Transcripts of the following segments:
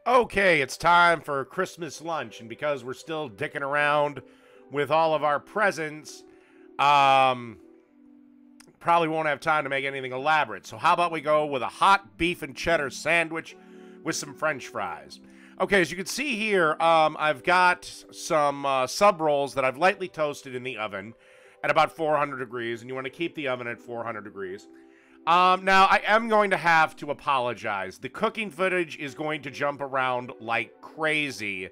Okay, it's time for Christmas lunch, and because we're still dicking around with all of our presents, probably won't have time to make anything elaborate. So how about we go with a hot beef and cheddar sandwich with some French fries? Okay, as you can see here, I've got some sub rolls that I've lightly toasted in the oven at about 400 degrees, and you want to keep the oven at 400 degrees. Now, I am going to have to apologize. The cooking footage is going to jump around like crazy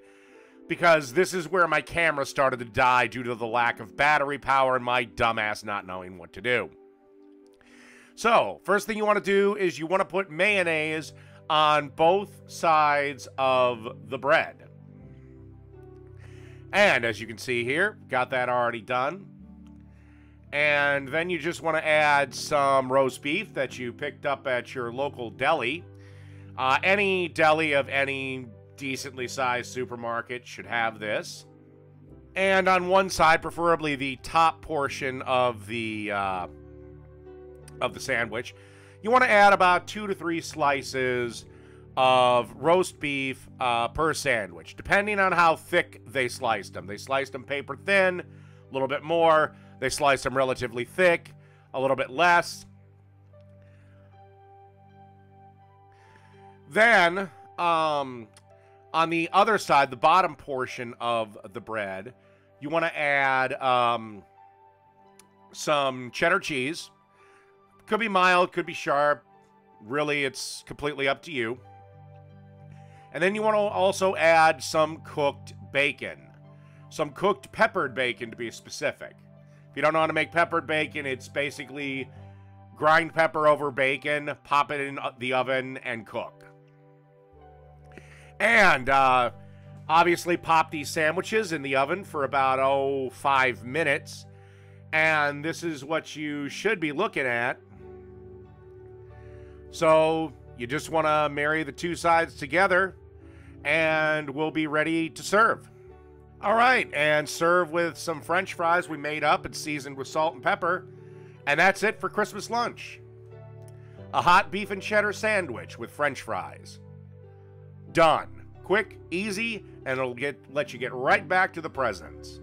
because this is where my camera started to die due to the lack of battery power and my dumbass not knowing what to do. So, first thing you want to do is you want to put mayonnaise on both sides of the bread. And as you can see here, got that already done. And then you just want to add some roast beef that you picked up at your local deli. Any deli of any decently sized supermarket should have this. And on one side, preferably the top portion of the sandwich, you want to add about 2 to 3 slices of roast beef per sandwich, depending on how thick they sliced them. They sliced them paper thin, a little bit more. They sliced them relatively thick, a little bit less. Then, on the other side, the bottom portion of the bread, you want to add some cheddar cheese. Could be mild, could be sharp. Really, it's completely up to you. And then you want to also add some cooked bacon. Some cooked peppered bacon, to be specific. If you don't know how to make peppered bacon, it's basically grind pepper over bacon, pop it in the oven, and cook. And obviously pop these sandwiches in the oven for about 5 minutes. And this is what you should be looking at. So you just want to marry the two sides together, and we'll be ready to serve. All right, and serve with some French fries we made up and seasoned with salt and pepper. And that's it for Christmas lunch. A hot beef and cheddar sandwich with French fries. Done. Quick, easy, and it'll let you get right back to the presents.